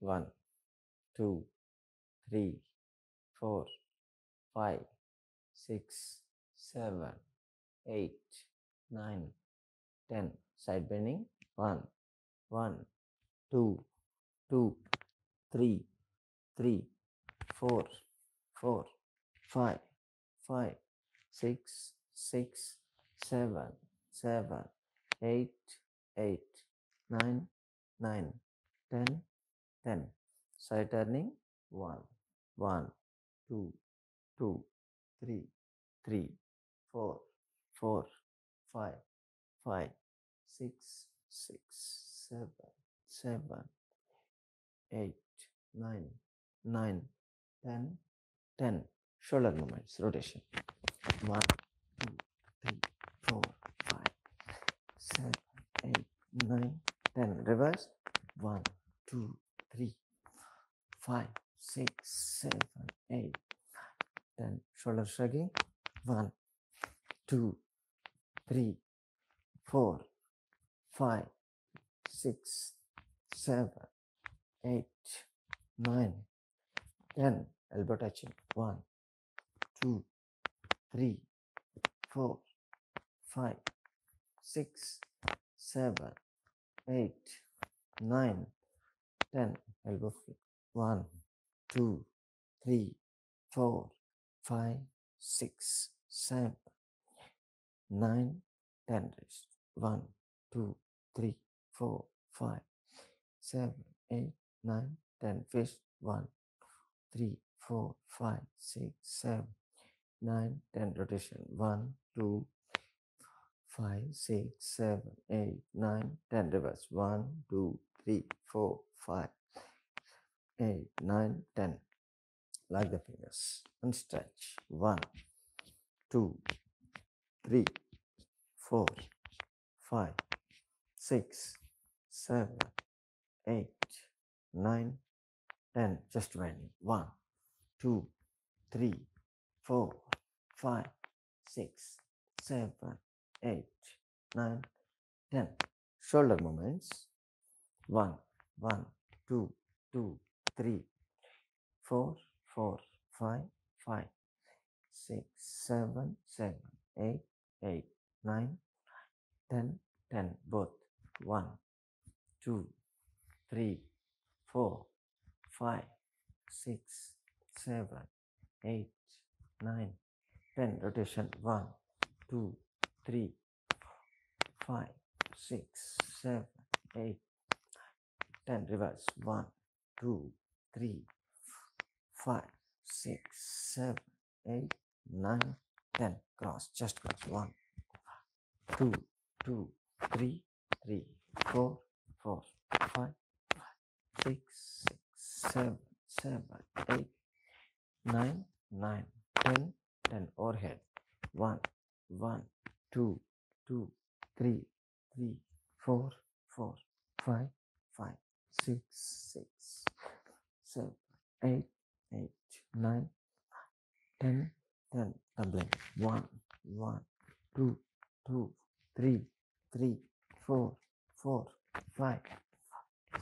1, 2, 3, 4, 5, 6, 7, 8, 9, 10. Side bending. 1, 1, 2, 2, 3, 3, 4, 4, 5, 5, 6, 6, 7, 7, 8, 8, 9, 9, 10, 10. Side turning. 1, 1, 2, 2, 3, 3, 4, 4, 5, 5, 6, 6, 7, 7, 8, 9, 9, 10, 10. Shoulder movements, rotation. 1, 2, 3, 4, 5, 7, 8, 9, 10. Reverse. 1, 2, 3, 5, 6, 7, 8, 10. Shoulder shrugging. 1, 2, 3, 4, 5, 6, 7, 8, 9, 10. Elbow touching. 1, 2, 3, 4, 5, 6, 7, 8, 9, 10. Elbow flip. 1, 2, 3, 4, 5, 6, 7, 9, 10. Rest. 1, 2, 3, 4, 5, 7, 8, 9, 10. Fist. 1, 3, 4, 5, 6, 7, 9, 10. Rotation. 1, 2, 5, 6, 7, 8, 9, 10. Reverse. 1, 2, 3, 4, 5, 8, 9, 10. Lock the fingers and stretch. 1, 2, 3, 4, 5, 6, 7, 8, 9, 10. Just bending. 1, 2, 3, 4, 5, 6, 7, 8, 9, 10. Shoulder movements. 1, 1, 2, 2, 3, 4, 4, 5, 5, 6, 7, 7, 8, 8, 9, 10, 10. Both. 1, 2, 3, 4, 5, 6, 7, 8, 9, 10. Rotation. 1, 2, 3, 5, 6, 7, 8, 10. Reverse. 1, 2, 3, 5, 6, 7, 8, 9, 10. Cross. Just cross. 1, 2, 2, 3, 3, 4, 4, 5, 6, 6, 7, 7, 8, 9, 9, 10, 10. Overhead. 1, 1, 2, 2, 3, 3, 4, 4, 5, 5, 6, 6, 7, 8, 8, 9, 10, 10. Doubling. 1, 1, 2, 2, 3, 3, 4, 4, 5,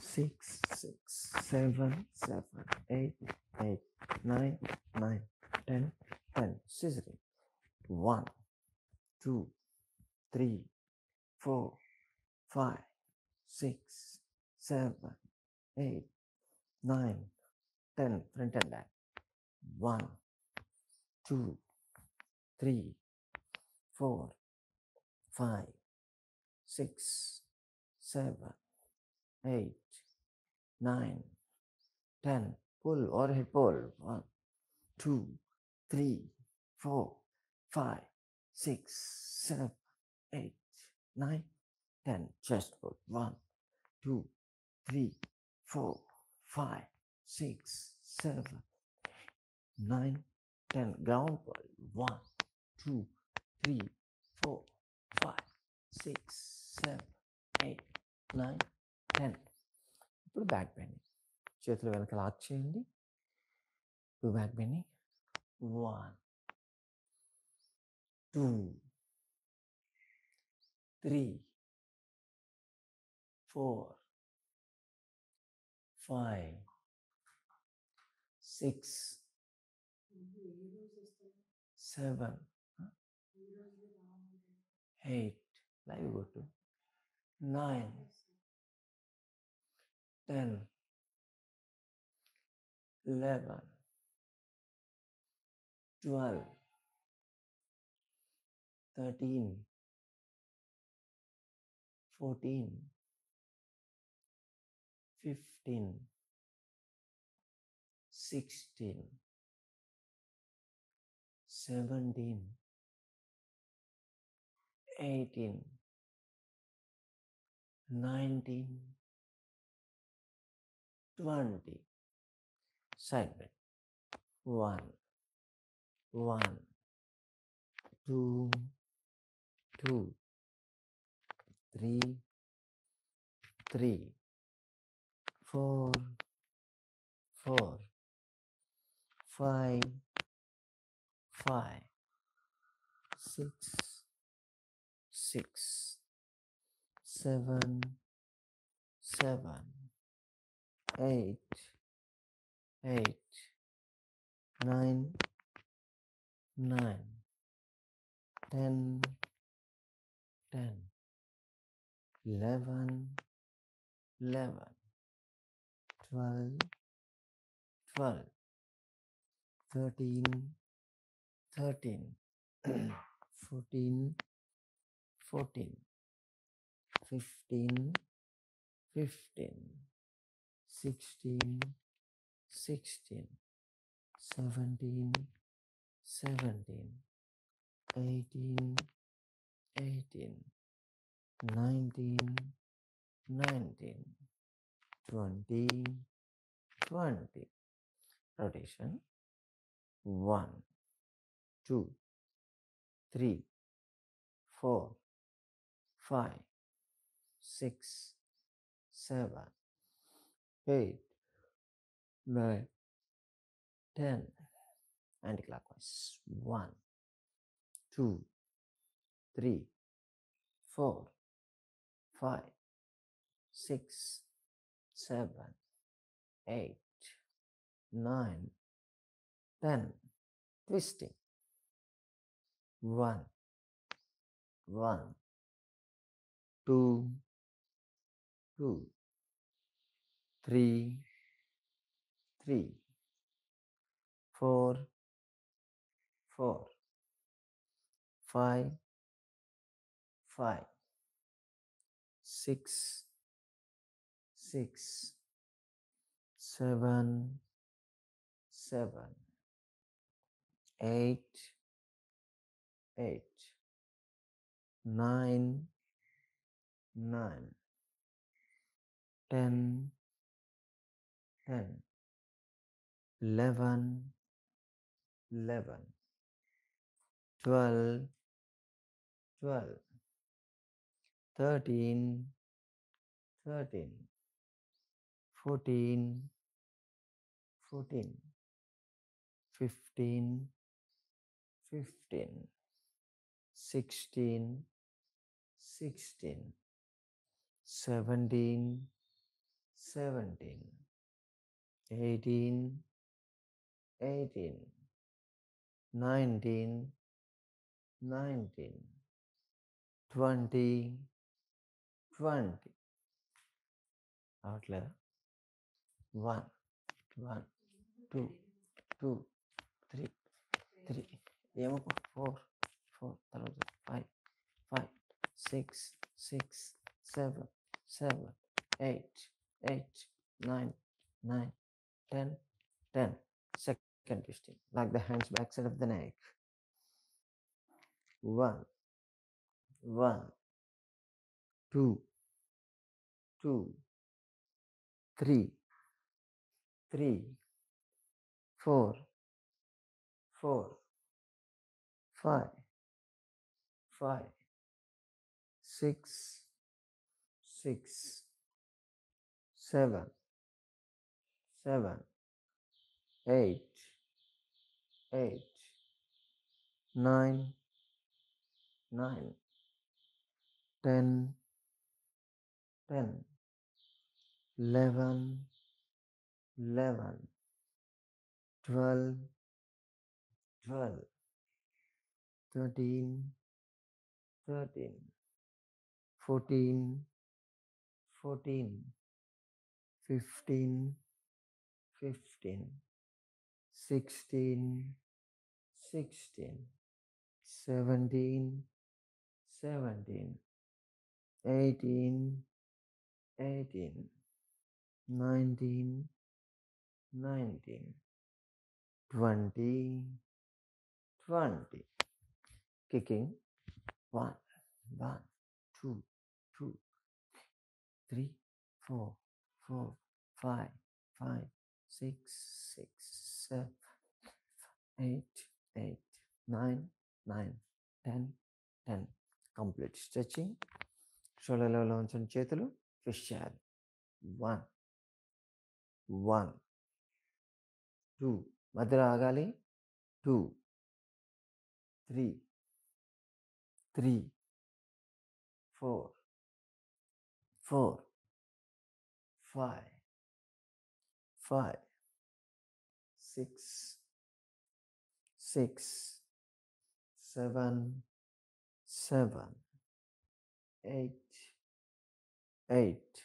6, 6, 7, 7, 8, 8, 9, 9, 10, 10. Scissoring. 1, 2, 3, 4, 5, 6, 7, 8, 9, 10. Front and back. 1, 2, 3, 4, 5, 6, 7, 8, 9, 10. Pull overhead pull. 1, 2, 3, 4, 5, 6, 7, 8, 9, 10. Chest pull. 1, 2, 3, 4, 5, 6, 7, 9, 10. Ground pull. 1, 2, 3, 4, 5, 6, 7, 8, 9, 10. ఇప్పుడు back bending. చేతులు వెనక lock చేయండి. ఇప్పుడు back bending. 1, 2, 3, 4, 5, 6, 7, 8, live go to 9, 10, 11, 12, 13, 14, 15, 16, 17, 18, 19, 20. Side bend. 1, 1, 2, 2, 3, 3, 4, 4, 5, 5, 6, 6, 7, 7, 8, 8, 9, 9, 10, 10, 11, 11, 12, 12, 13, 13, 14, 14, 15, 15, 16, 16, 17, 17, 18, 18, 19, 19, 20, 20. Rotation. 1, 2, 3, 4, 5, 6, 7, 8, 9, 10. Anti-clockwise. 1, 2, 3, 4, 5, 6, 7, 8, 9, 10. Twisting. 1, 1, 2, 2, 3, 3, 4, 4, 5, 5, 6, 6, 7, 7, 8, 8, 9, 9, 10, 10, 11, 11, 12, 12, 13, 13, 14, 14, 15, 15, 16, 16, 17, 17, 18, 18, 19, 19, 20, 20. Outlet. 1, 1, 2, 2, 3, 3. ఏమో 4, 4, తర్వాత 5, 5, 6, 6, 7, 7, 8, 8, 9, 9, 10, 10. Second twisting, like the hands back side of the neck. 1, 1, 2, 2, 3, 3, 4, 4, 5, 5, 6, 6, 7, 7, 8, 8, 9, 9, 10, 10, 11, 11, 12, 12, 13, 13, 14, 14, 15, 15, 16, 16, 17, 17, 18, 18, 19, 19, 20, 20. Kicking. 1, 1, 2, 2, 3, 4, 4, 5, 5, 6, 6, 7, 8, 8, 9, 9, 10, 10. Complete stretching. Shoulder లెవెల్లో ఉంచండి, చేతులు ట్విస్ట్ చేయాలి. 1, 1, 2, మధ్యలో ఆగాలి. 2, 3, 3, 4, 4, 5, 5, 6, 6, 7, 7, 8, 8,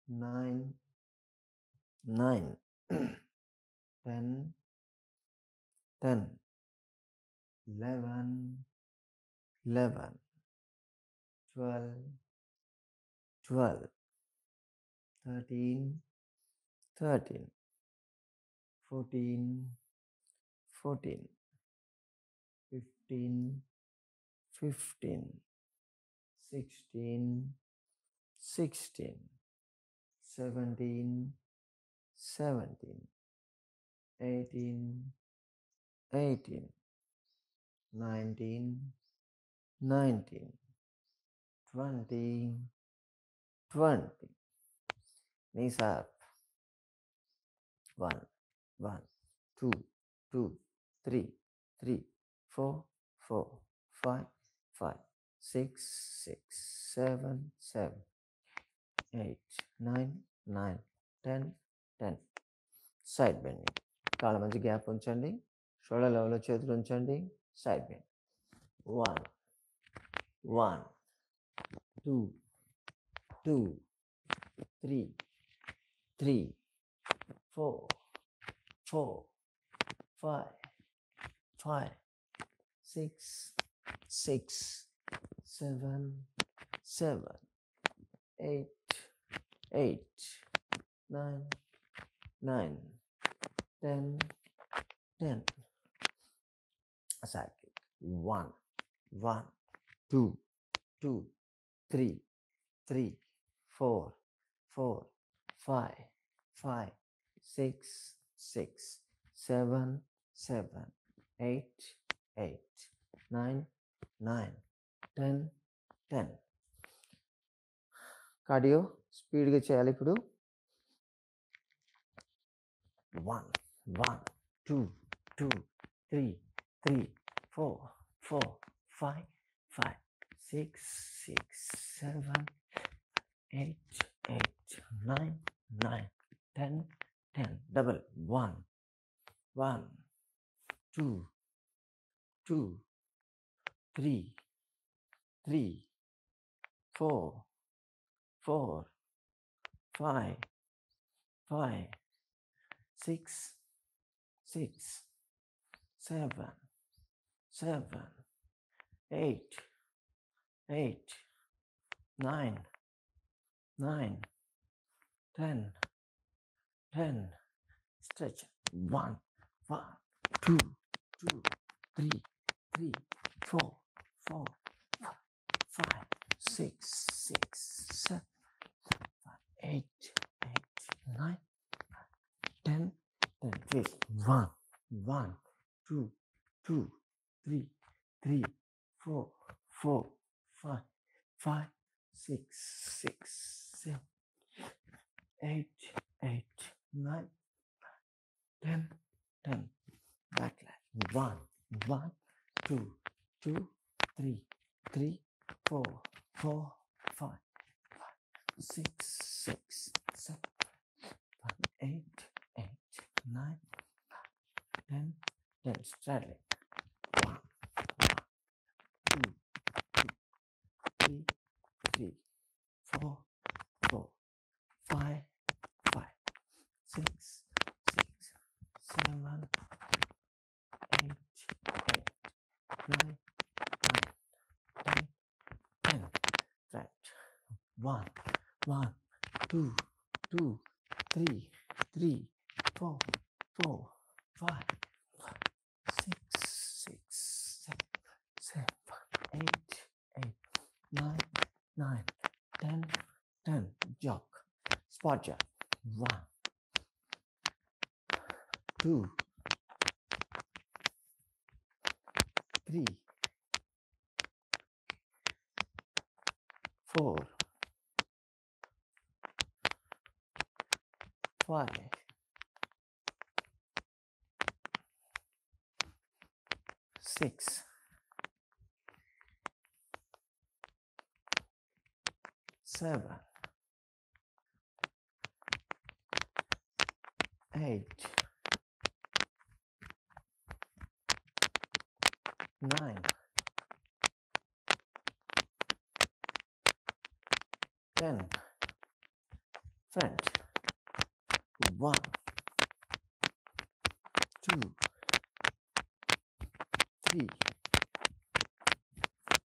9, 9, 10, 10, 11, 11, 12, 12, 13, 13, 14, 14, 15, 15, 16, 16, 17, 17, 18, 18, 19, 19, 20, 20. Knees up. 1, 1, 2, 2, 3, 3, 4, 4, 5, 5, 6, 6, 7, 7, 8, 9, 9, 10, 10. Side bending. కాళ్ళ మధ్య గ్యాప్ ఉంచండి. షోల్డర్ లెవెల్లో చేతులు ఉంచండి. Side bend. 1, 1, 2, 2, 3, 3, 4, 4, 5, 5, 6, 6, 7, 7, 8, 8, 9, 9, 10, 10. Side kick. 1, 1, 2, 2, 3, 3, 4, 4, 5, 5, 6, 6, 7, 7, 8, 8, 9, 9, 10, 10. Cardio స్పీడ్గా చేయాలి ఇప్పుడు. 1, 1, 2, 2, 3, 3, 4, 4, 5, 5, 6, 6, 7, 8, 8, 9, 9, 10, 10. Double. 1, 1, 2, 2, 3, 3, 4, 4, 5, 5, 6, 6, 7, 7, 8, 8, 9, 9, 10, 10. Stretch. 1, 1, 2, 2, 3, 3, 4, 4, 5, 6, 6, 7, 8, 8, 9, 10, 10. Twist. 1, 1, 2, 2, 3, 3, 4, 4, 5, 5, 6, 6, 7, 8, 8, 9, 10, 10. Back leg. 1, 1, 2, 2, 3, 3, 4, 4, 5, 6, 6, 7, 8, 8, 9, rotation, straight leg. 1, 2, 3, 3, 4, 4, 5, 5, 6, 6, 7, 8, 8, 9, 9, 10, 10. Right. 1, 1, 2, 2, 3, 3, 4, 4, 5, 6, 6, 7, 8, 8, 9, 9, 10, 10. Jog. Spot jog. 1, 2, 3, 4, 5, 6, 7, 8, 9, 10. Front. 1, 2, 3,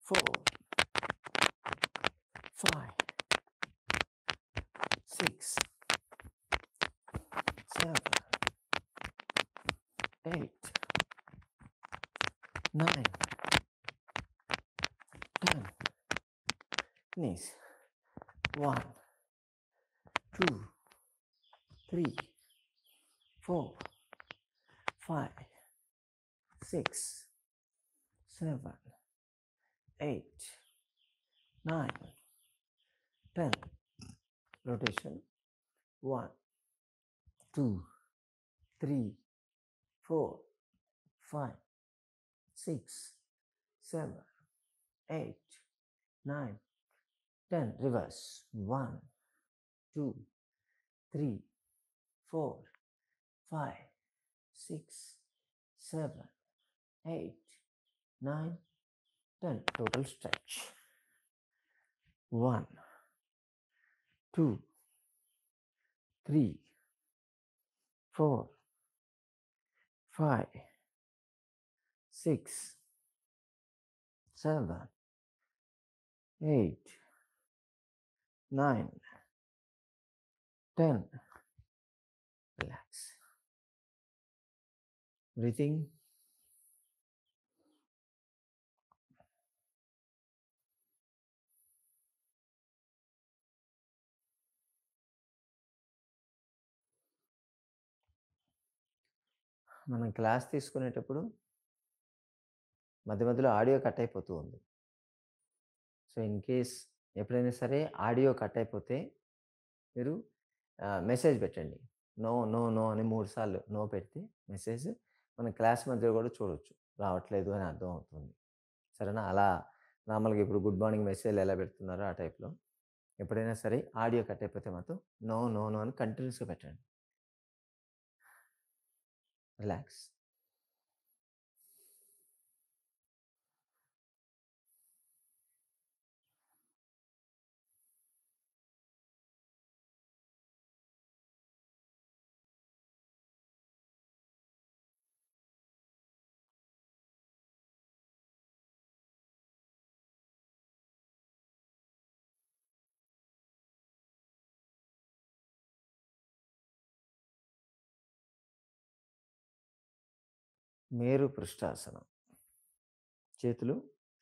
4, 5, 6, 7, 8, 9, 10. Knees. 1, 2, 3, 4, 5, 6, 7, 8, 9, 10. Rotation. 1, 2, 3, 4, 5, 6, 7, 8, 9, 10. Reverse. 1, 2, 3, 4, 5, 6, 7, 8, 9, 10. Total stretch. 1, 2, 3, 4, 5, 6, 7, 8, 9, 10. Relax. Breathing. మనం క్లాస్ తీసుకునేటప్పుడు మధ్య మధ్యలో ఆడియో కట్ అయిపోతూ ఉంది. సో ఇన్ కేస్ ఎప్పుడైనా సరే ఆడియో కట్ అయిపోతే మీరు మెసేజ్ పెట్టండి. నో నో నో అని 3 సార్లు నో పెడితే మెసేజ్ మన క్లాస్ మధ్యలో కూడా చూడొచ్చు. రావట్లేదు అని అర్థం అవుతుంది. సరేనా? అలా నార్మల్గా ఇప్పుడు గుడ్ మార్నింగ్ మెసేజ్లు ఎలా పెడుతున్నారో ఆ టైప్లో ఎప్పుడైనా సరే ఆడియో కట్ అయిపోతే మాత్రం నో నో నో అని కంటిన్యూస్గా పెట్టండి. రిలాక్స్. మేరు పృష్ఠాసనం. చేతులు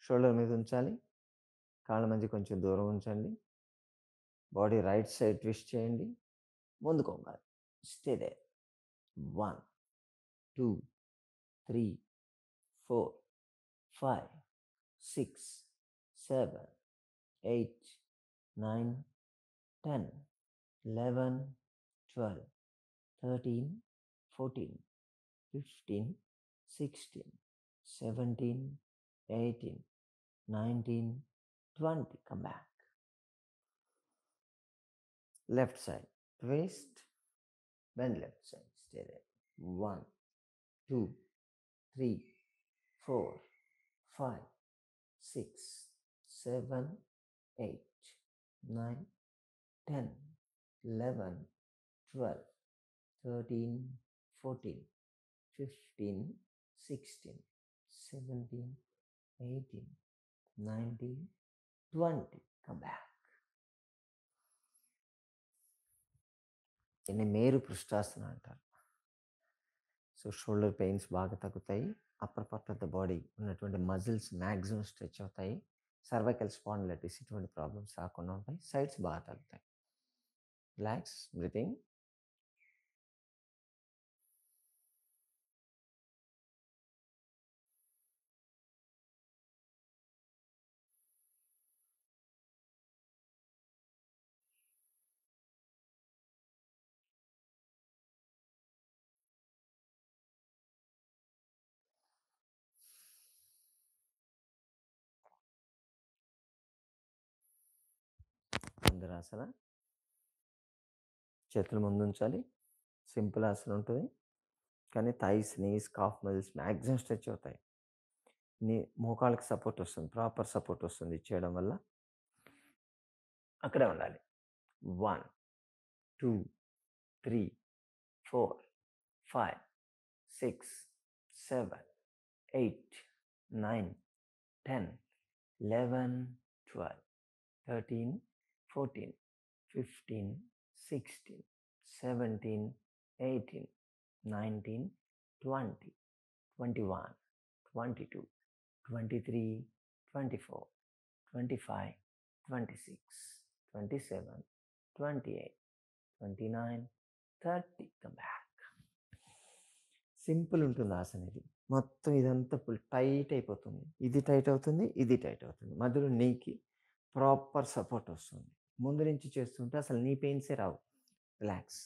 షోల్డర్ మీద ఉంచాలి. కాళ్ళ మధ్య కొంచెం దూరం ఉంచండి. బాడీ రైట్ సైడ్ ట్విస్ట్ చేయండి. ముందుకు వంగాలి. Stay there. 1, 2, 3, 4, 5, 6, 7, 8, 9, 10, 11, 12, 13, 14, 15, 16, 17, 18, 19, 20. Come back. Left side. Twist. Bend left side. Stay there. 1, 2, 3, 4, 5, 6, 7, 8, 9, 10, 11, 12, 13, 14, 15, 16, 17, 18, 19, 20. Come back. దీన్ని మేరు పృష్ఠాసన అంటారు. సో షోల్డర్ పెయిన్స్ బాగా తగ్గుతాయి. Upper part of the body ఉన్నటువంటి మజిల్స్ మ్యాక్సిమం స్ట్రెచ్ అవుతాయి. సర్వైకల్ స్పాండిలైటిస్ ఇటువంటి ప్రాబ్లమ్స్ రాకుండా ఉంటాయి. సైడ్స్ బాగా తగ్గుతాయి. Relax breathing. ధనురాసన. చేతులు ముందు ఉంచాలి. సింపుల్ ఆసన ఉంటుంది, కానీ thighs, knees, calf muscles maximum stretch అవుతాయి. నీ మోకాళ్ళకి సపోర్ట్ వస్తుంది, ప్రాపర్ సపోర్ట్ వస్తుంది చేయడం వల్ల. అక్కడే ఉండాలి. 1, 2, 3, 4, 5, 6, 7, 8, 9, 10, 11, 12, 13, 14, 15, 16, 17, 18, 19, 20, 21, 22, 23, 24, 25, 26, 27, 28, 29, 30. Come back. సింపుల్ ఉంటుంది ఆసన ఇది. మొత్తం ఇదంతా ఫుల్ టైట్ అయిపోతుంది. ఇది టైట్ అవుతుంది, ఇది టైట్ అవుతుంది. మధ్యలో నీకి ప్రాపర్ సపోర్ట్ వస్తుంది. ముందు నుంచి చేస్తుంటే అసలు నీ పెయిన్సే రావు. రిలాక్స్.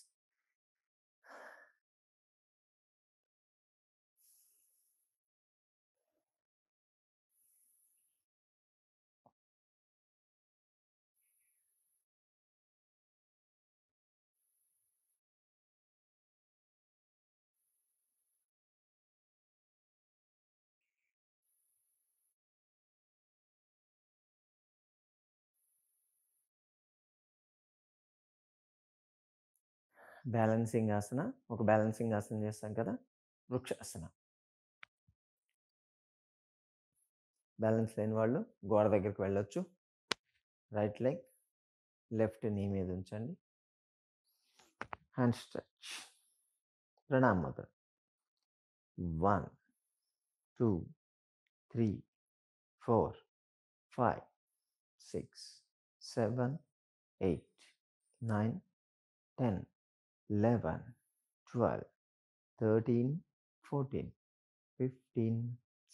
బ్యాలెన్సింగ్ ఆసన. ఒక బ్యాలెన్సింగ్ ఆసన చేస్తాం కదా, వృక్షాసన. బ్యాలెన్స్ లేని వాళ్ళు గోడ దగ్గరికి వెళ్ళొచ్చు. రైట్ లెగ్ లెఫ్ట్ నీ మీద ఉంచండి. Hand stretch. ప్రణామ్ ముద్ర. 1, 2, 3, 4, 5, 6, 7, 8, 9, 10, 11, 12, 13, 14, 15,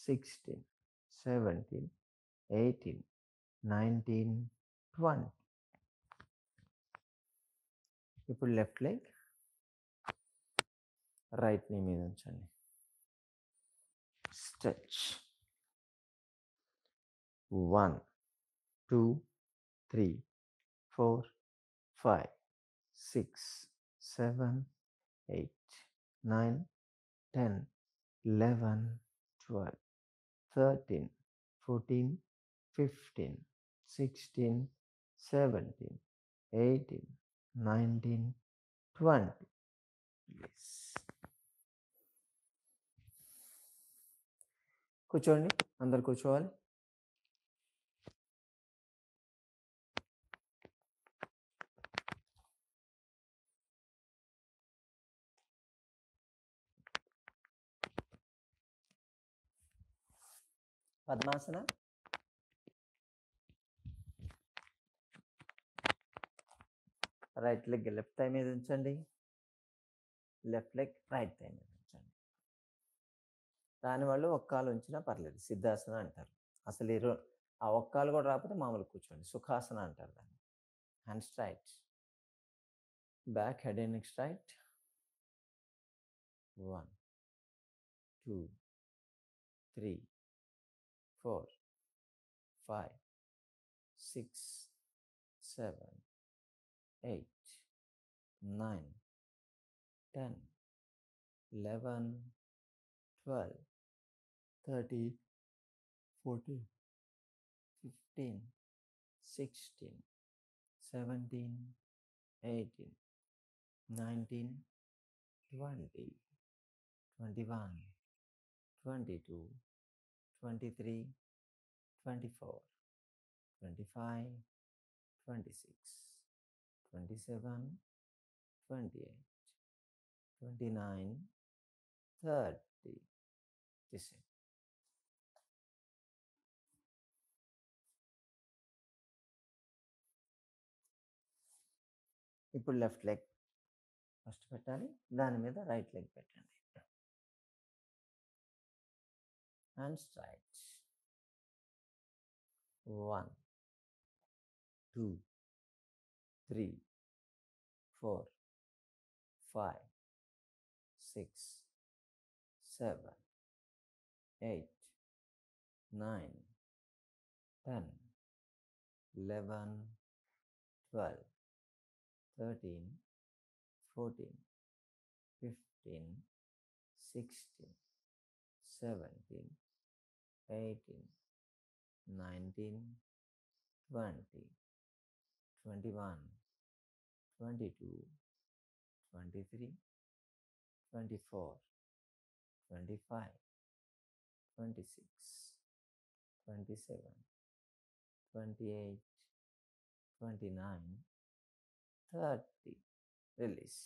16, 17, 18, 19, 20. ఇప్పుడు లెఫ్ట్ లెగ్ రైట్ నీ మీద ఉంచండి. స్ట్రెచ్. 1, 2, 3, 4, 5, 6, 7, 8, 9, 10, 11, 12, 13, 14, 15, 16, 17, 18, 19, 20. Yes. కూర్చోండి, అందరు కూర్చోవాలి. Padmasana. Right leg left thigh మీద ఉంచండి. లెఫ్ట్ లెగ్ రైట్ థై మీద ఉంచండి. దానివల్ల ఒక్కాలు ఉంచినా పర్లేదు, సిద్ధాసన అంటారు. అసలు ఆ ఒక్కాలు కూడా రాకపోతే మామూలు కూర్చోండి, సుఖాసన అంటారు దాన్ని. Hand straight, back head and neck straight. 1, 2, 3, 4, 5, 6, 7, 8, 9, 10, 11, 12, 30, 14, 15, 16, 17, 18, 19, 20, 21, 22, 23, 24, 25, 26, 27, 28, 29, 30. This is ఇప్పుడు లెఫ్ట్ లెగ్ ఫస్ట్ పెట్టాలి, దాని మీద రైట్ లెగ్ పెట్టండి. And straight. 1, 2, 3, 4, 5, 6, 7, 8, 9, 10, 11, 12, 13, 14, 15, 16, 17, 18, 19, 20, 21, 22, 23, 24, 25, 26, 27, 28, 29, 30. Release.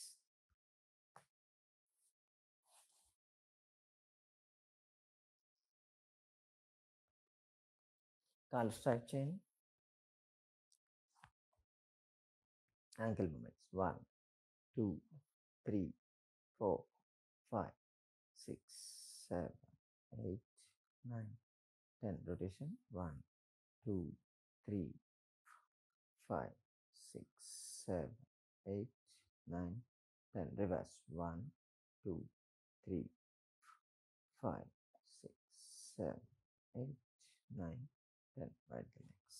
Kaal strike chain. Ankle movements. 1, 2, 3, 4, 5, 6, 7, 8, 9, 10. Rotation. 1, 2, 3, 5, 6, 7, 8, 9, 10. Reverse. 1, 2, 3, 5, 6, 7, 8, 9, 10. Right the legs.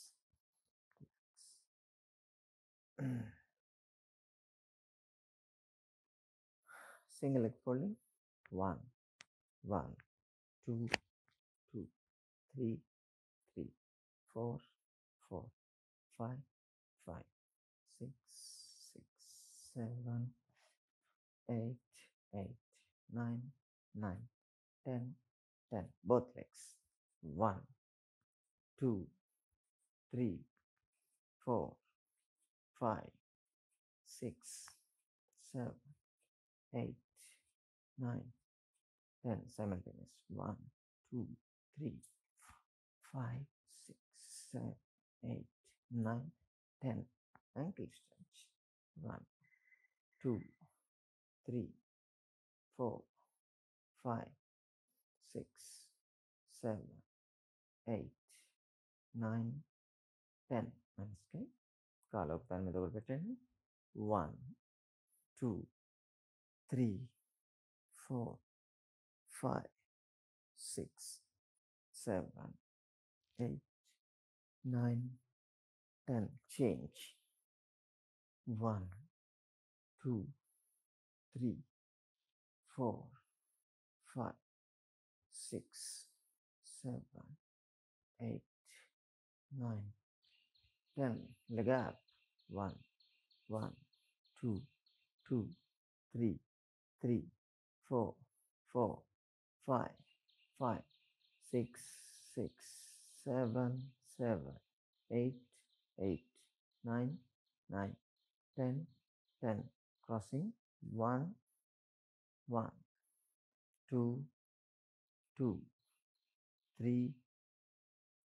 Single leg folding. 1, 1, 2, 2, 3, 3, 4, 4, 5, 5, 6, 6, 7, 8, 8, 9, 9, 10, 10. Both legs. 1, 2, 3, 4, 5, 6, 7, 8, 9, 10. Simultaneous. 1, 2, 3, 5, 6, 7, 8, 9, 10. Ankle stretch. 1, 2, 3, 4, 5, 6, 7, 8, 9, 10. మనసుకి కాలు ఒక దాని మీద ఒకటి పెట్టండి. 1, 2, 3, 4, 5, 6, 7, 8, 9, 10. Change. 1, 2, 3, 4, 5, 6, 7, 8, 9, 10. Leg up. 1, 1, 2, 2, 3, 3, 4, 4, 5, 5, 6, 6, 7, 7, 8, 8, 9, 9, 10, 10. Crossing. 1, 1, 2, 2, 3,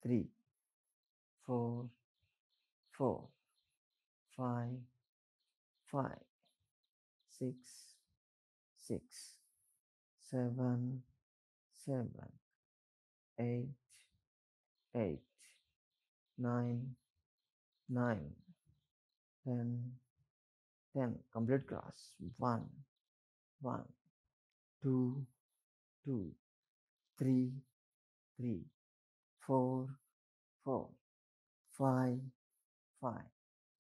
3, 4, 4, 5, 5, 6, 6, 7, 7, 8, 8, 9, 9, 10, 10. Complete cross. 1, 1, 2, 2, 3, 3, 4, 4, 5, 5,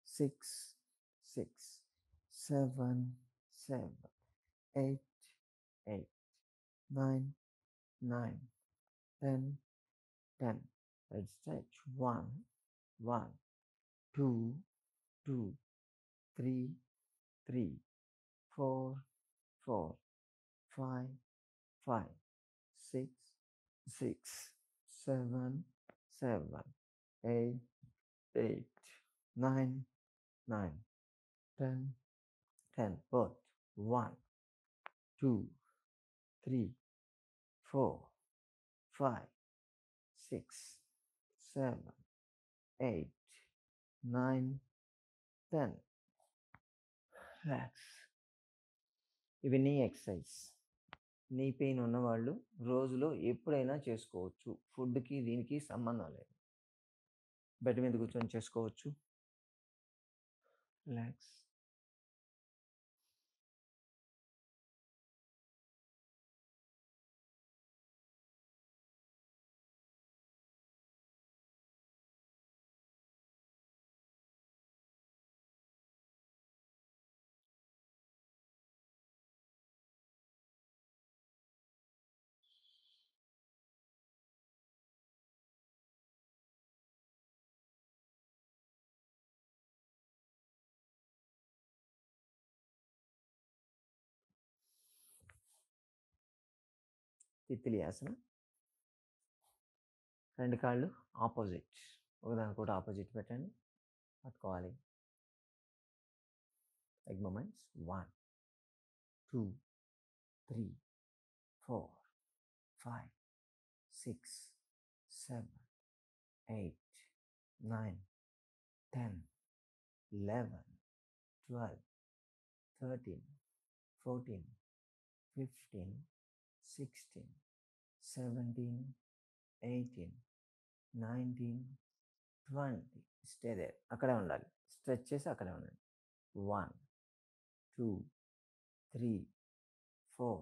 6, 6, 7, 7, 8, 8, 9, 9, 10, 10. Let's stretch. 1, 1, 2, 2, 3, 3, 4, 4, 5, 5, 6, 6, 7, 7, 8, 8, 9, 9, 10, 10. Both. 1, 2, 3, 4, 5, 6, 7, 8, 9, 10. Relax. ఇవి నీ exercise. Knee pain ఉన్నవాళ్ళు రోజులో ఎప్పుడైనా చేసుకోవచ్చు. ఫుడ్కి దీనికి సంబంధం లేదు. బెడ్ మీద కూర్చొని చేసుకోవచ్చు. రిలాక్స్. తిత్తిలి ఆసన. రెండు కాళ్ళు ఆపోజిట్, ఒకదానికొకటి ఆపోజిట్ పెట్టండి, పట్టుకోవాలి. Leg movements. 1, 2, 3, 4, 5, 6, 7, 8, 9, 10, 11, 12, 13, 14, 15, 16, 17, 18, 19, 20. Stay there. అక్కడే ఉండాలి. స్ట్రెచ్ చేసి అక్కడే ఉండండి. 1, 2, 3, 4,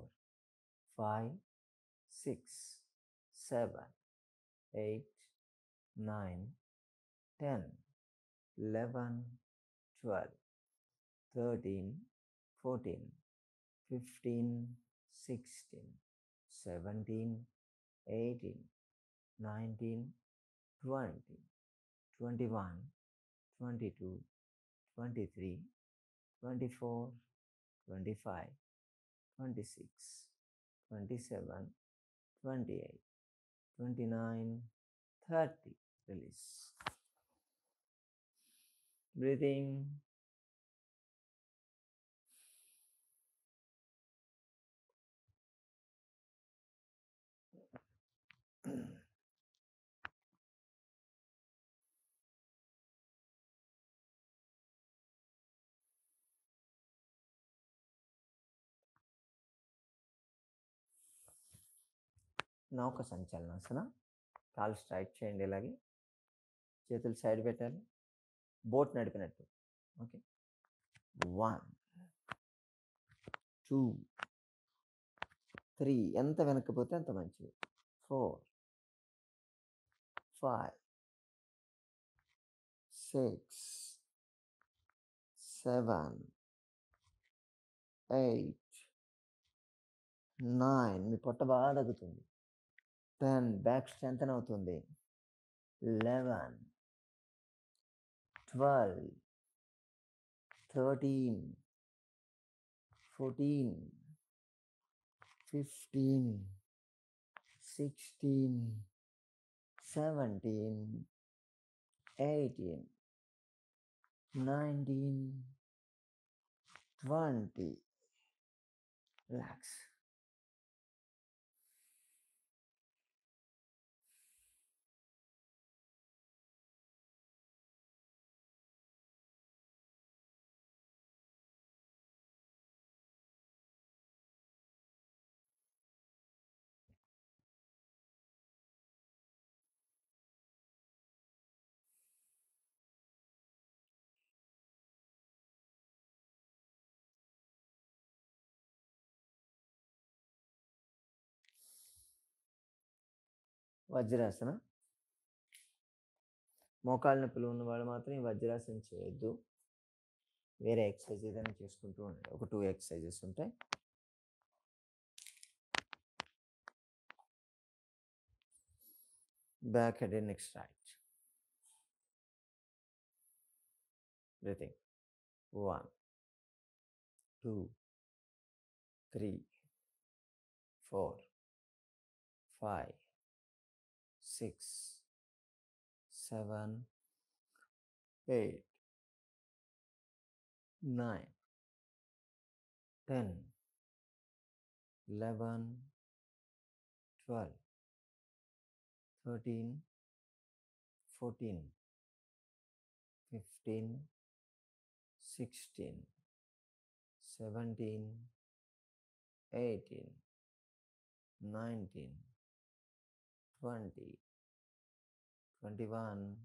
5, 6, 7, 8, 9, 10, 11, 12, 13, 14, 15, 16, 17, 18, 19, 20, 21, 22, 23, 24, 25, 26, 27, 28, 29, 30. Release. Breathing. నౌక సంచలనాసన. కాలు స్ట్రైట్ చేయండి. ఇలాగే చేతులు సైడ్ పెట్టాలి, బోట్ నడిపినట్టు. ఓకే. 1, 2, 3. ఎంత వెనక్కిపోతే అంత మంచిది. 4, 5, 6, 7, 8, 9. మీ పొట్ట బాగా తగ్గుతుంది. 10. బ్యాక్ స్ట్రెంథన్ అవుతుంది. 11, 12, 13, 14, 15, 16, 17, 18, 19, 20. Relax. వజ్రాసన. మోకాళ్ళ నొప్పులు ఉన్న వాళ్ళు మాత్రం ఈ వజ్రాసన చేయొద్దు. వేరే ఎక్సర్సైజ్ ఏదైనా చేసుకుంటూ ఉండండి. ఒక 2 ఎక్సర్సైజెస్ ఉంటాయి. Back head and neck straight. Breathing. 1, 2, 3, 4, 5, 6, 7, 8, 9, 10, 11, 12, 13, 14, 15, 16, 17, 18, 19, 20, 21,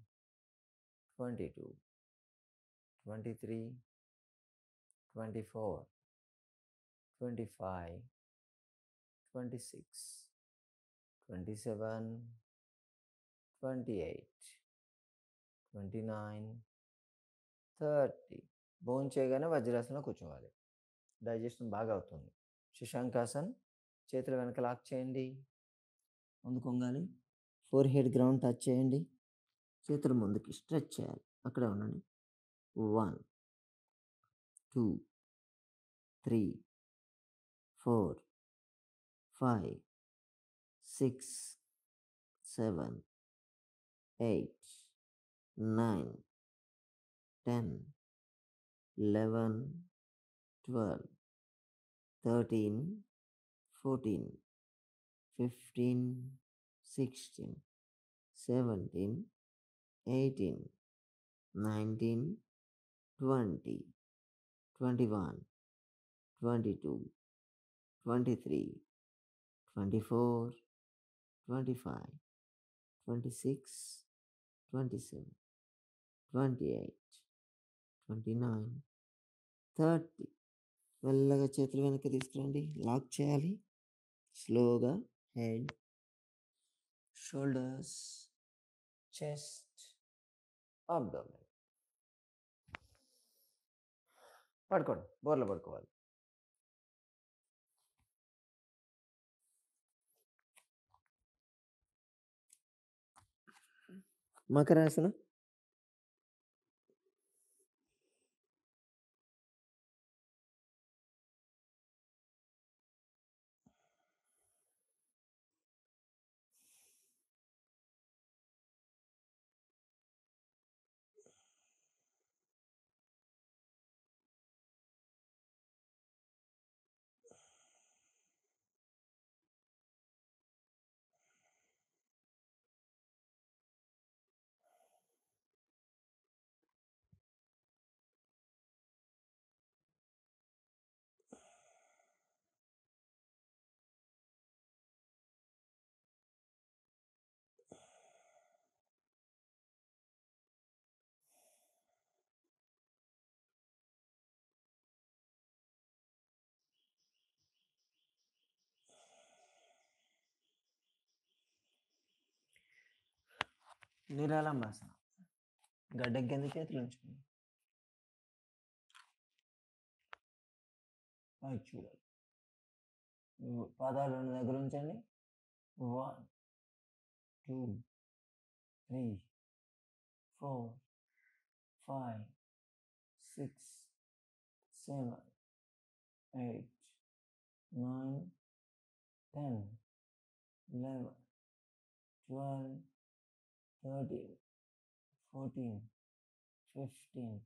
22, 23, 24, 25, 26, 27, 28, 29, 30. భోజనం చేయగానే వజ్రాసనంలో కూర్చోవాలి. డైజెషన్ బాగా అవుతుంది. శశాంకాసన్. చేతులు వెనక లాక్ చేయండి. ముందుకు వంగాలి. ఫోర్ హెడ్ గ్రౌండ్ టచ్ చేయండి. చేతులు ముందుకి స్ట్రెచ్ చేయాలి. అక్కడే ఉండండి. 1, 2, 3, 4, 5, 6, 7, 8, 9, 10, 11, 12, 13, 14, 15, 16, 17, 18, 19, 20, 21, 22, 23, 24, 25, 26, 27, 28, 29, 30. మెల్లగా చేతులు వెనక్కి తీసుకురండి. లాక్ చేయాలి. స్లోగా హెడ్, షోల్డర్స్, చెస్ట్, అబ్డోమెన్. పడుకోండి. బోర్లో పడుకోవాలి. మకరాసన. నిరాళంబాసన. గడ్డ కింద చేతులు ఉంచుకోండి. పైకి చూడాలి. పాదాలు ఉన్న దగ్గర ఉంచండి. 1, 2, 3, 4, 5, 6, 7, 8, 9, 10, 11, 12, 13, 14, 15,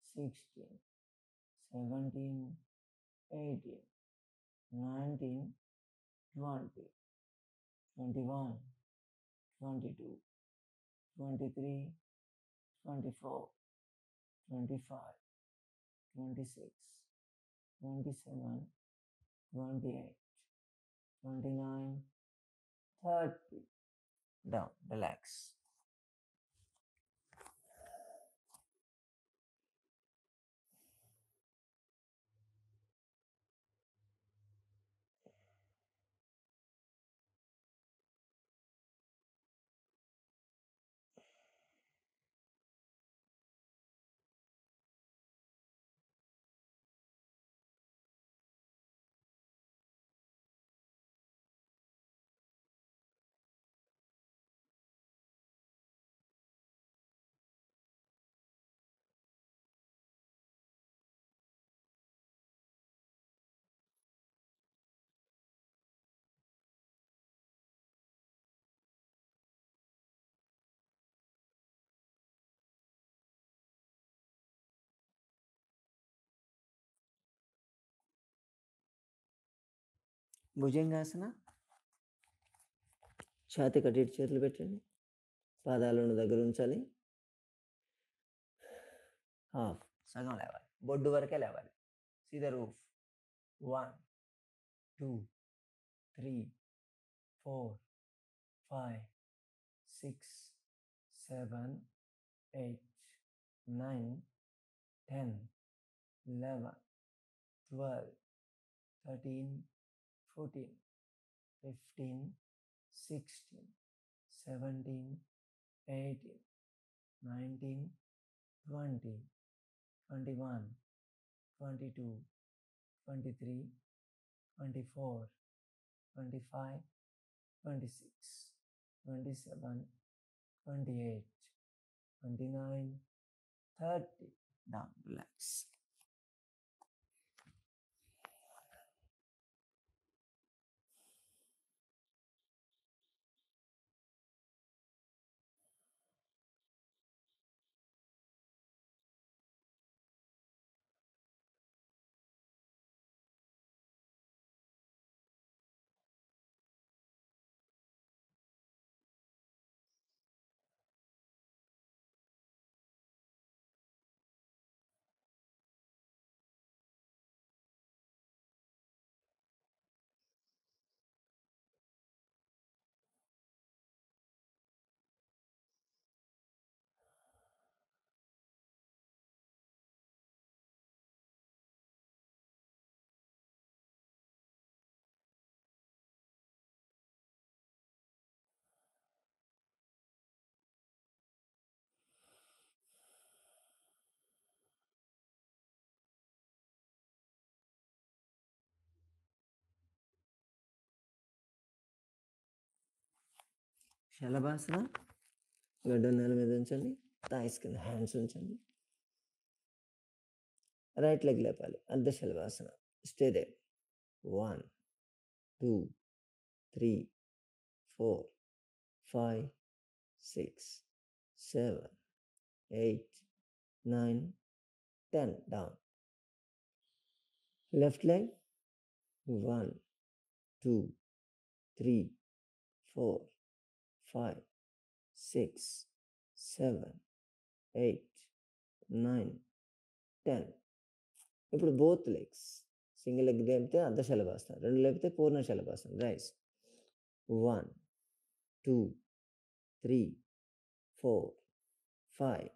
16, 17, 18, 19, 20, 21, 22, 23, 24, 25, 26, 27, 28, 29, 30. Down. Relax. భుజంగాసన. ఛాతీ కట్టి చేతులు పెట్టండి. పాదాలను దగ్గర ఉంచాలి. హాఫ్ సగం లేవాలి, బొడ్డు వరకే లేవాలి. See the roof. 1 2 3 4 5 6 7 8 9 10 11 12 13 14 15 16 17 18 19 20 21 22 23 24 25 26 27 28 29 30. Down, relax. Shalabhasana. గడ్డ నేల మీద ఉంచండి. థాయిస్ కింద హ్యాండ్స్ ఉంచండి. రైట్ లెగ్ లేపాలి. Ardha Shalabhasana. Stay there. 1 2 3 4 5 6 7 8 9 10. Down. Left leg. 1 2 3 4 5 6 7 8 9 10. ఇప్పుడు బోత్ లెగ్స్. సింగిల్ లెగ్ లేపితే అర్ధ శలభాసనం, రెండు లేపితే పూర్ణ శలభాసనం. రైస్. 1 2 3 4 5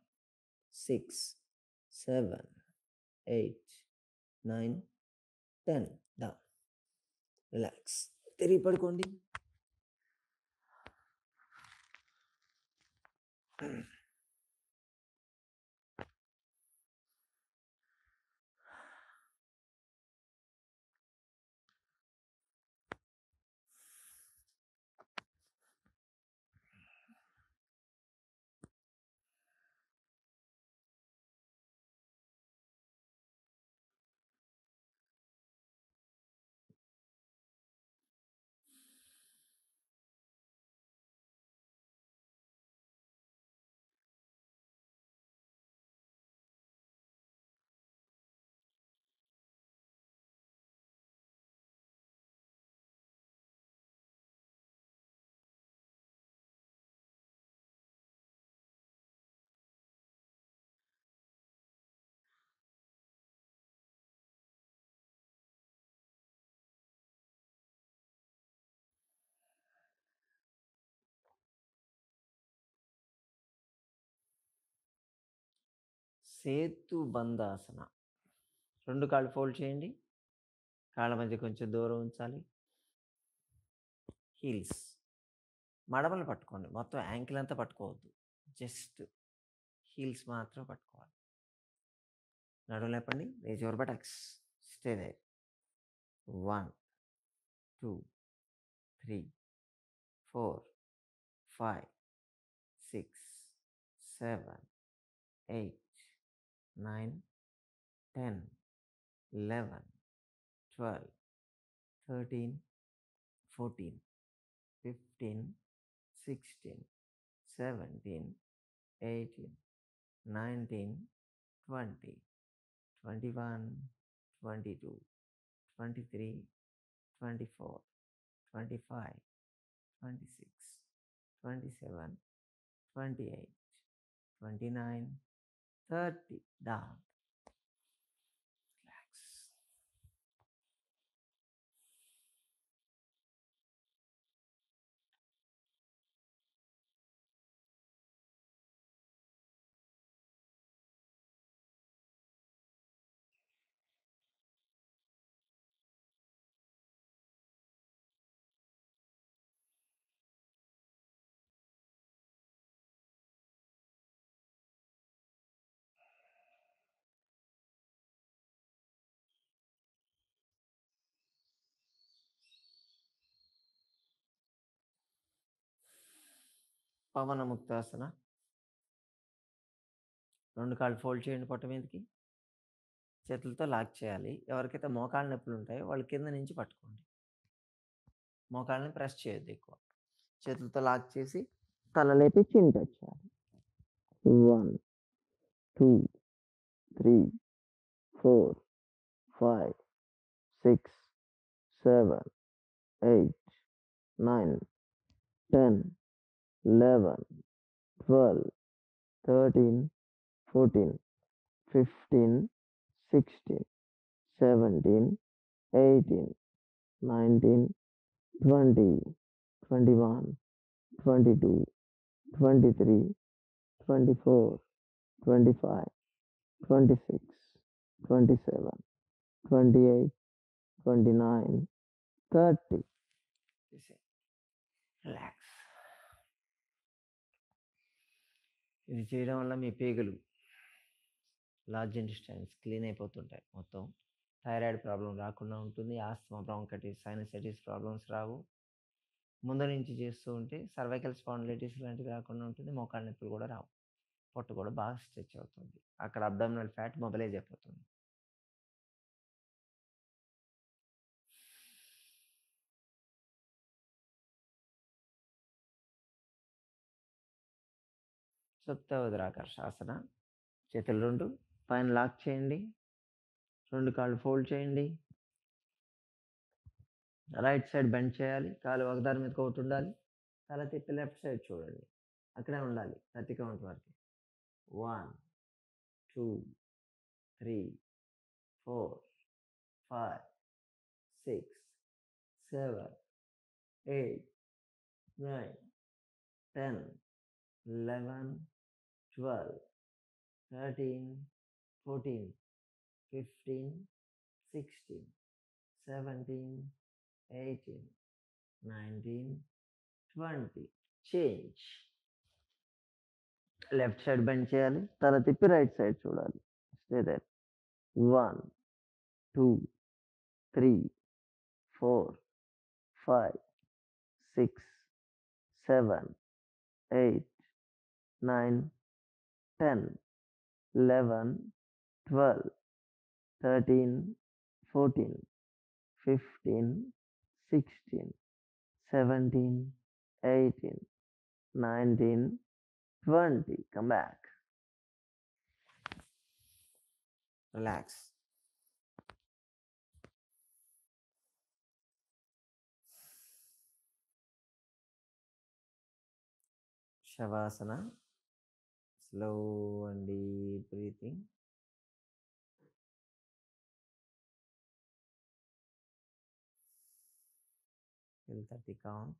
6 7 8 9 10. డౌన్. రిలాక్స్. తిరిగి పడుకోండి. సేతు బంధాసన. రెండు కాళ్ళు ఫోల్డ్ చేయండి. కాళ్ళ మధ్య కొంచెం దూరం ఉంచాలి. హీల్స్ మడమలు పట్టుకోండి. మొత్తం యాంకిల్ అంతా పట్టుకోవద్దు. జస్ట్ హీల్స్ మాత్రం పట్టుకోవాలి. నడుము లేపండి. Raise your buttocks. Stay there. 1 2 3 4 5 6 7 8 9 10 11 12 13 14 15 16 17 18 19 20 21 22 23 24, 25, 26, 27, 28, 29, 30. Down. Relax. పవన ముక్తాసన. 2 కాళ్ళు ఫోల్డ్ చేయండి పొట్ట మీదకి. చేతులతో లాక్ చేయాలి. ఎవరికైతే మోకాళ్ళ నొప్పులు ఉంటాయో వాళ్ళు కింద నుంచి పట్టుకోండి. మోకాళ్ళని ప్రెస్ చేయొద్దు ఎక్కువ. చేతులతో లాక్ చేసి తల లేపి చిన్ టచ్ చేయాలి. 1, 2, 3, 4, 5, 6, 7, 8, 9, 10, 11, 12, 13, 14, 15, 16, 17, 18, 19, 20, 21, 22, 23, 24, 25, 26, 27, 28, 29, 30. రిలాక్స్. ఇది చేయడం వల్ల మీ పేగులు, లార్జ్ ఇంటెస్టైన్స్ క్లీన్ అయిపోతుంటాయి. మొత్తం థైరాయిడ్ ప్రాబ్లం రాకుండా ఉంటుంది. ఆస్తమా, బ్రాంకైటిస్, సైనసైటిస్ ప్రాబ్లమ్స్ రావు. ముందు నుంచి చేస్తూ ఉంటే సర్వైకల్ స్పాండిలైటిస్ లాంటివి రాకుండా ఉంటుంది. మోకాళ్ళ నొప్పులు కూడా రావు. పొట్టు కూడా బాగా స్ట్రెచ్ అవుతుంది. అక్కడ అబ్డామినల్ ఫ్యాట్ మొబిలైజ్ అయిపోతుంది. సుప్తవద్రాకర్షాసన. చేతులు 2 పైన లాక్ చేయండి. 2 కాళ్ళు ఫోల్డ్ చేయండి. రైట్ సైడ్ బెండ్ చేయాలి. కాలు ఒకదాని మీద ఒకటి ఉండాలి. తల తిప్పి లెఫ్ట్ సైడ్ చూడండి. అక్కడే ఉండాలి 30 కౌంట్ వరకు. 1, 2, 3, 4, 5, 6, 7, 8, 9, 10, 11, 12, 13, 14, 15, 16, 17, 18, 19, 20. చేంజ్. లెఫ్ట్ సైడ్ బెండ్ చేయాలి. తల తిప్పి రైట్ సైడ్ చూడాలి. Stay there. 1, 2, 3, 4, 5, 6, 7, 8, 9, 10, 11, 12, 13, 14, 15, 16, 17, 18, 19, 20. Come back. Relax. Shavasana. Slow and deep breathing. Till 30 count.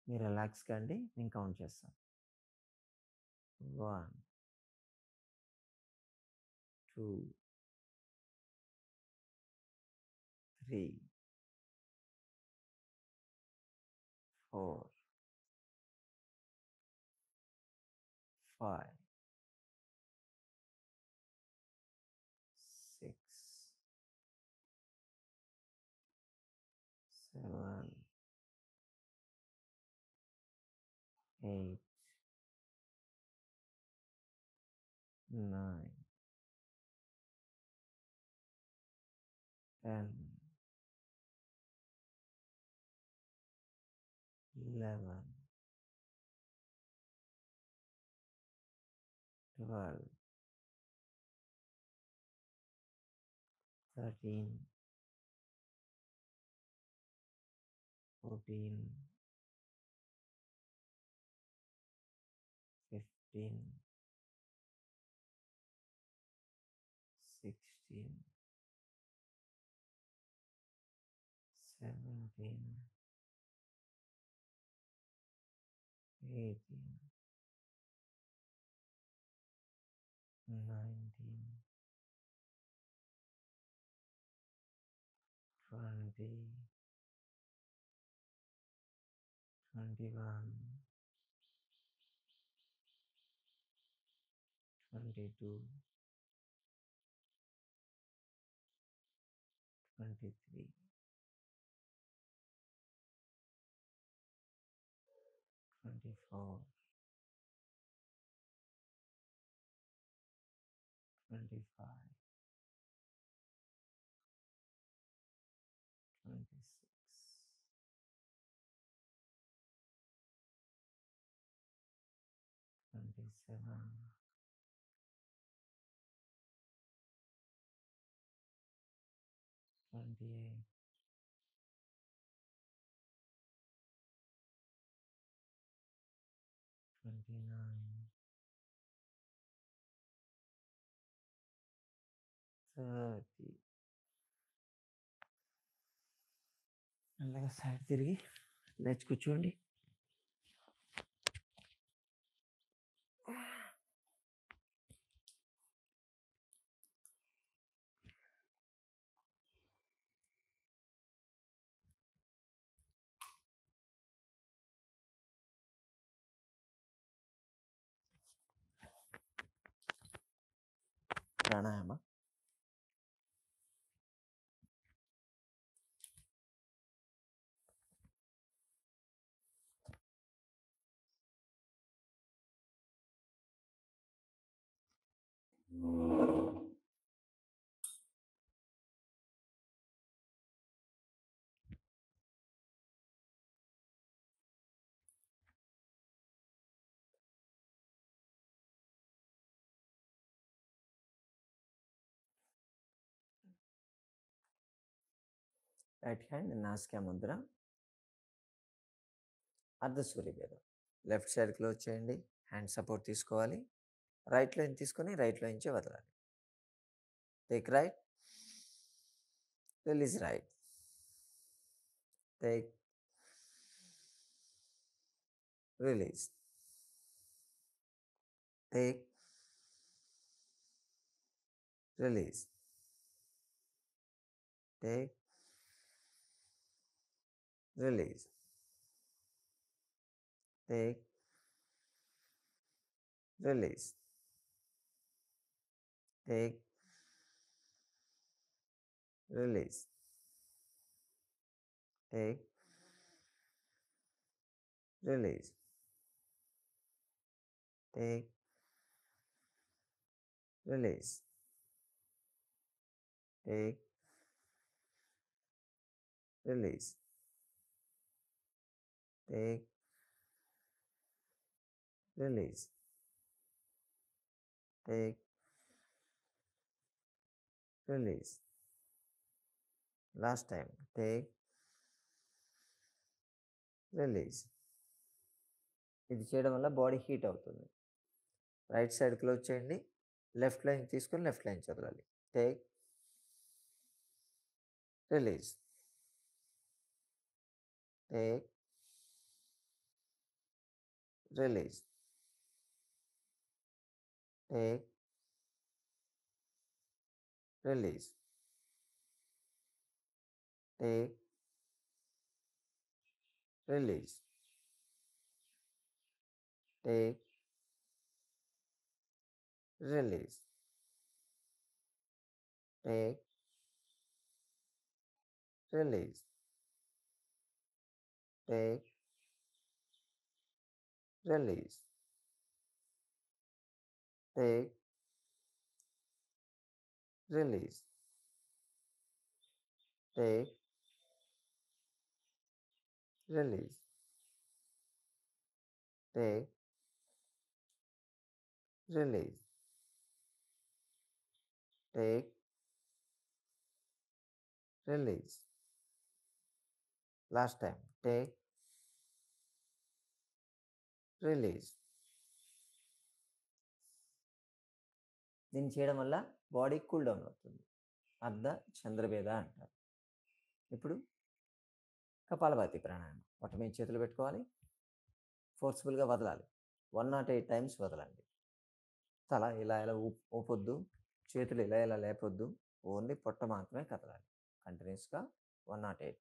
మీరు రిలాక్స్ కండి. నేను కౌంట్ చేస్తాను. 1, 2, 3, 4, 5, 6, 7, 8, 9, 10, 11, 12, 13, 14, 15, 16, 17, 18, 19, 20, 21, 22, 23, 24, 25, 26, 27, 28, 29, 30. అలాగా సైడ్ తిరిగి లేచి కూర్చోండి. ప్రాణాయామ. రైట్ హ్యాండ్ నాసికా ముద్ర, అర్ధ సూర్యభేదం. లెఫ్ట్ సైడ్ క్లోజ్ చేయండి, హ్యాండ్ సపోర్ట్ తీసుకోవాలి. రైట్లో నుంచి తీసుకొని రైట్లో నుంచి వదలాలి. Take right, release right, take, release, take, release, take, release, take, release, take, release, take, release, take, release, take, release, take, release, take, release. Last time. Take, release. ఇది చేయడం వల్ల body heat అవుతుంది. Right side close చేయండి, left line తీసుకొని left line చదవాలి. Take, release, take, release, take, release, take, release, take, release, take, release, take, release, take, release, take, release, take, release, take, release. Last time. Take, release. దీన్ని చేయడం వల్ల body cool down అవుతుంది. అర్ధ చంద్రభేద అంటారు. ఇప్పుడు కపాలభాతి ప్రాణాయామం. పొట్ట మీద చేతులు పెట్టుకోవాలి, ఫోర్స్ఫుల్గా వదలాలి. 108 టైమ్స్ వదలండి. తల ఇలా ఇలా ఊపొద్దు, చేతులు ఇలా ఇలా లేపొద్దు, ఓన్లీ పొట్ట మాత్రమే కదలాలి. కంటిన్యూస్గా 108.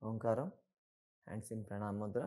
ఓంకారం, hands in ప్రణామ Mudra.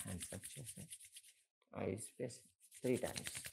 Hands up చేసి ఐస్ ప్రెస్ 3 times.